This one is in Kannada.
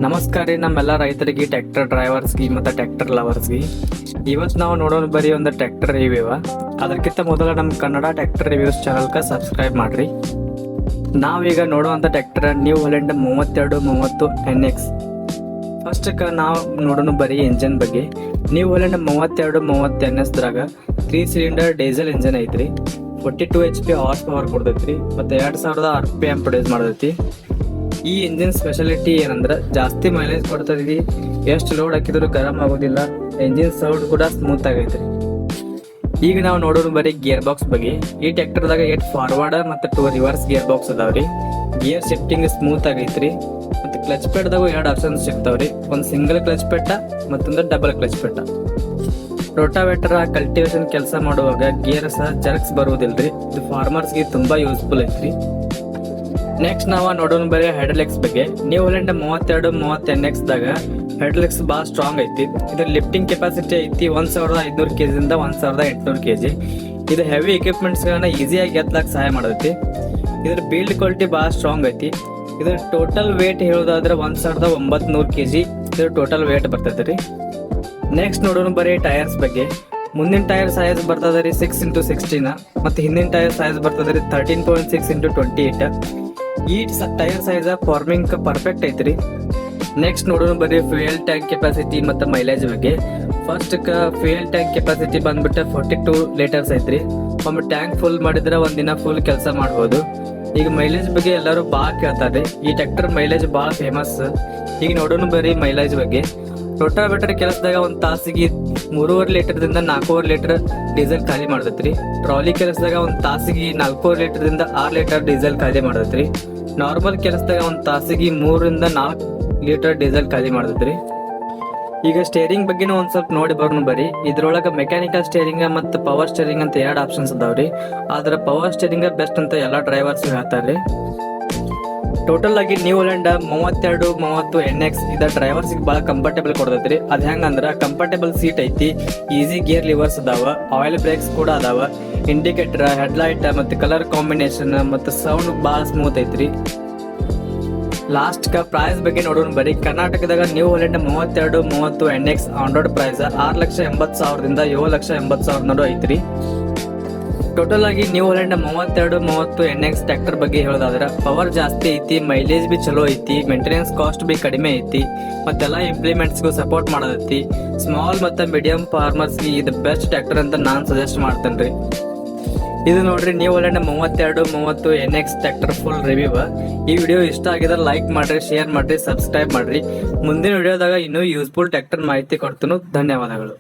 ನಮಸ್ಕಾರ ರೀ ನಮ್ಮೆಲ್ಲ ರೈತರಿಗೆ, ಟ್ರ್ಯಾಕ್ಟರ್ ಡ್ರೈವರ್ಸ್ಗೆ ಮತ್ತು ಟ್ರ್ಯಾಕ್ಟರ್ ಲವರ್ಸ್ಗೆ. ಇವತ್ತು ನಾವು ನೋಡೋಣ ಬರೀ ಒಂದು ಟ್ರ್ಯಾಕ್ಟರ್ ರಿವ್ಯೂ. ಅದಕ್ಕಿಂತ ಮೊದಲು ನಮ್ಮ ಕನ್ನಡ ಟ್ರ್ಯಾಕ್ಟರ್ ರಿವ್ಯೂಸ್ ಚಾನಲ್ಗೆ ಸಬ್ಸ್ಕ್ರೈಬ್ ಮಾಡಿರಿ. ನಾವೀಗ ನೋಡುವಂಥ ಟ್ರ್ಯಾಕ್ಟರ್ ನ್ಯೂ ಹಾಲೆಂಡ್ 3230 NX. ಫಸ್ಟಕ್ಕೆ ನಾವು ನೋಡೋಣ ಬರೀ ಇಂಜನ್ ಬಗ್ಗೆ. New Holland 3230 NS ದ್ರಾಗ 3 cylinder diesel engine ಐತ್ರಿ. 42 HP ಹಾರ್ಸ್ ಪವರ್ ಕೊಡ್ತೈತ್ರಿ ಮತ್ತು 2000 RPM ಪ್ರೊಡ್ಯೂಸ್ ಮಾಡ್ತೈತಿ. ಈ ಇಂಜಿನ್ ಸ್ಪೆಷಾಲಿಟಿ ಏನಂದ್ರೆ ಜಾಸ್ತಿ ಮೈಲೇಜ್ ಕೊಡ್ತೈತಿ. ಎಷ್ಟು ಲೋಡ್ ಹಾಕಿದ್ರು ಗರಂ ಆಗೋದಿಲ್ಲ. ಇಂಜಿನ್ ಸೌಂಡ್ ಕೂಡ ಸ್ಮೂತ್ ಆಗೈತ್ರಿ. ಈಗ ನಾವು ನೋಡೋಣ ಬರೀ ಗೇರ್ ಬಾಕ್ಸ್ ಬಗ್ಗೆ. ಈ ಟ್ರ್ಯಾಕ್ಟರ್ದಾಗ 8 ಫಾರ್ವರ್ಡ್ ಮತ್ತು 2 ರಿವರ್ಸ್ ಗೇರ್ ಬಾಕ್ಸ್ ಅದಾವ್ರಿ. ಗೇರ್ ಶಿಫ್ಟಿಂಗ್ ಸ್ಮೂತ್ ಆಗೈತ್ರಿ. ಮತ್ತು ಕ್ಲಚ್ ಪೆಟ್ದಾಗ 2 ಆಪ್ಷನ್ಸ್ ಸಿಗ್ತಾವ್ರಿ. ಒಂದು ಸಿಂಗಲ್ ಕ್ಲಚ್ ಪೆಟ್ಟ ಮತ್ತೊಂದು ಡಬಲ್ ಕ್ಲಚ್ ಪೆಟ್ಟ. ರೋಟಾವೇಟರ್ ಕಲ್ಟಿವೇಶನ್ ಕೆಲಸ ಮಾಡುವಾಗ ಗೇರ್ ಸಹ ಜರ್ಕ್ಸ್ ಬರುವುದಿಲ್ರಿ. ಇದು ಫಾರ್ಮರ್ಸ್ಗೆ ತುಂಬಾ ಯೂಸ್ಫುಲ್ ಐತ್ರಿ. ನೆಕ್ಸ್ಟ್ ನಾವು ನೋಡೋಣ ಬರೀ ಹೈಡ್ರಾಲಿಕ್ಸ್ ಬಗ್ಗೆ. ನ್ಯೂ ಹಾಲೆಂಡ್ 3230 NX ದಾಗ ಹೈಡ್ರಾಲಿಕ್ಸ್ ಭಾಳ ಸ್ಟ್ರಾಂಗ್ ಐತಿ. ಇದ್ರ ಲಿಫ್ಟಿಂಗ್ ಕೆಪಾಸಿಟಿ ಐತಿ 1500 kg ಇಂದ 1800 kg. ಇದು ಹೆವಿ ಎಕ್ವಿಪ್ಮೆಂಟ್ಸ್ ಗಳನ್ನ ಈಸಿಯಾಗಿ ಎತ್ತಲಾಕ ಸಹಾಯ ಮಾಡೈತಿ. ಇದ್ರ ಬಿಲ್ಡ್ ಕ್ವಾಲಿಟಿ ಭಾಳ ಸ್ಟ್ರಾಂಗ್ ಐತಿ. ಇದ್ರ ಟೋಟಲ್ ವೇಟ್ ಹೇಳೋದಾದ್ರೆ 1900 kg ಇದ್ರ ಟೋಟಲ್ ವೇಟ್ ಬರ್ತೈತೆ ರೀ. ನೆಕ್ಸ್ಟ್ ನೋಡೋಣ ಬರೀ ಟೈರ್ಸ್ ಬಗ್ಗೆ. ಮುಂದಿನ ಟೈರ್ ಸೈಜ್ ಬರ್ತದೆ ರೀ 6x16 ಮತ್ತು ಹಿಂದಿನ ಟೈರ್ ಸೈಜ್ ಬರ್ತದೆ ರೀ 13.6x28. ಈ ಟೈರ್ ಸೈಜ್ ಫಾರ್ಮಿಂಗ್ ಪರ್ಫೆಕ್ಟ್ ಐತ್ರಿ. ನೆಕ್ಸ್ಟ್ ನೋಡೋಣ ಬರೀ ಫ್ಯೂಯಲ್ ಟ್ಯಾಂಕ್ ಕೆಪಾಸಿಟಿ ಮತ್ತು ಮೈಲೇಜ್ ಬಗ್ಗೆ. ಫಸ್ಟ್ ಫ್ಯೂಯಲ್ ಟ್ಯಾಂಕ್ ಕೆಪಾಸಿಟಿ ಬಂದ್ಬಿಟ್ಟು 42 ಲೀಟರ್ಸ್ ಐತ್ರಿ. ಒಮ್ಮೆ ಟ್ಯಾಂಕ್ ಫುಲ್ ಮಾಡಿದ್ರೆ ಒಂದಿನ ಫುಲ್ ಕೆಲಸ ಮಾಡ್ಬೋದು. ಈಗ ಮೈಲೇಜ್ ಬಗ್ಗೆ ಎಲ್ಲರೂ ಭಾಳ ಕೇಳ್ತಾರೆ. ಈ ಟ್ರ್ಯಾಕ್ಟರ್ ಮೈಲೇಜ್ ಭಾಳ ಫೇಮಸ್. ಈಗ ನೋಡೋಣ ಬರೀ ಮೈಲೇಜ್ ಬಗ್ಗೆ. ರೋಟಾವೇಟರ್ ಕೆಲಸದಾಗ ಒಂದು ತಾಸಿಗೆ 3.5 ಲೀಟರ್ದಿಂದ 4.5 ಲೀಟರ್ ಡೀಸೆಲ್ ಖಾಲಿ ಮಾಡ್ತೈತ್ರಿ. ಟ್ರಾಲಿ ಕೆಲಸದಾಗ ಒಂದು ತಾಸಿಗೆ 4.5 ಲೀಟರ್ದಿಂದ 6 ಲೀಟರ್ ಡೀಸೆಲ್ ಖಾಲಿ ಮಾಡ್ತೈತ್ರಿ. ನಾರ್ಮಲ್ ಕೆಲಸದಾಗ ಒಂದು ತಾಸಿಗೆ 3 ರಿಂದ 4 ಲೀಟರ್ ಡೀಸೆಲ್ ಖಾಲಿ ಮಾಡ್ತೈತ್ರಿ. ಈಗ ಸ್ಟೇರಿಂಗ್ ಬಗ್ಗೆನೂ ಒಂದ್ ಸ್ವಲ್ಪ ನೋಡಿ ಬರೋಣ ಬರೀ. ಇದ್ರೊಳಗೆ ಮೆಕ್ಯಾನಿಕಲ್ ಸ್ಟೇರಿಂಗ್ ಮತ್ತು ಪವರ್ ಸ್ಟೇರಿಂಗ್ ಅಂತ 2 ಆಪ್ಷನ್ಸ್ ಅದಾವ್ರಿ. ಆದ್ರೆ ಪವರ್ ಸ್ಟೇರಿಂಗ್ ಬೆಸ್ಟ್ ಅಂತ ಎಲ್ಲ ಡ್ರೈವರ್ಸ್ ಹೇಳ್ತಾರ್ರಿ. ಟೋಟಲ್ ಆಗಿ ನ್ಯೂ ಹಾಲೆಂಡ್ 3230 NX ಇದ ಡ್ರೈವರ್ಸ್ ಬಹಳ ಕಂಫರ್ಟೇಬಲ್ ಕೊಡ್ತೈತ್ರಿ. ಅದ್ ಹೆಂಗಂದ್ರ ಕಂಫರ್ಟೇಬಲ್ ಸೀಟ್ ಐತಿ, ಈಸಿ ಗೇರ್ ಲಿವರ್ಸ್ ಅದಾವ, ಆಯಿಲ್ ಬ್ರೇಕ್ಸ್ ಕೂಡ ಅದಾವ, ಇಂಡಿಕೇಟರ್, ಹೆಡ್ಲೈಟ್ ಮತ್ತು ಕಲರ್ ಕಾಂಬಿನೇಷನ್ ಮತ್ತು ಸೌಂಡ್ ಬಹಳ ಸ್ಮೂತ್ ಐತ್ರಿ. ಲಾಸ್ಟ್ ಪ್ರೈಸ್ ಬಗ್ಗೆ ನೋಡೋಣ ಬರೀ. ಕರ್ನಾಟಕದಾಗ new Holland 3230 NX on road price 6,80,000ದಿಂದ 7,80,000 ಐತ್ರಿ. ಟೋಟಲ್ ಆಗಿ ನ್ಯೂ ಹಾಲೆಂಡ್ 3230 NX ಟ್ರ್ಯಾಕ್ಟರ್ ಬಗ್ಗೆ ಹೇಳೋದಾದ್ರೆ ಪವರ್ ಜಾಸ್ತಿ ಐತಿ, ಮೈಲೇಜ್ ಬಿ ಚಲೋ ಐತಿ, ಮೇಂಟೆನೆನ್ಸ್ ಕಾಸ್ಟ್ ಬಿ ಕಡಿಮೆ ಐತಿ, ಮತ್ತೆಲ್ಲ ಇಂಪ್ಲಿಮೆಂಟ್ಸ್ಗೂ ಸಪೋರ್ಟ್ ಮಾಡತೈತಿ. ಸ್ಮಾಲ್ ಮತ್ತು ಮೀಡಿಯಂ ಫಾರ್ಮರ್ಸ್ಗೆ ಇದು ಬೆಸ್ಟ್ ಟ್ರ್ಯಾಕ್ಟರ್ ಅಂತ ನಾನು ಸಜೆಸ್ಟ್ ಮಾಡ್ತೇನೆ ರೀ. ಇದು ನೋಡ್ರಿ new Holland 3230 NX tractor full review. ಈ ವಿಡಿಯೋ ಇಷ್ಟ ಆಗಿದ್ರೆ ಲೈಕ್ ಮಾಡ್ರಿ, ಶೇರ್ ಮಾಡ್ರಿ, ಸಬ್ಸ್ಕ್ರೈಬ್ ಮಾಡ್ರಿ. ಮುಂದಿನ ವಿಡಿಯೋದಾಗ ಇನ್ನೂ ಯೂಸ್ಫುಲ್ ಟ್ರ್ಯಾಕ್ಟರ್ ಮಾಹಿತಿ ಕೊಡ್ತೀನಿ. ಧನ್ಯವಾದಗಳು.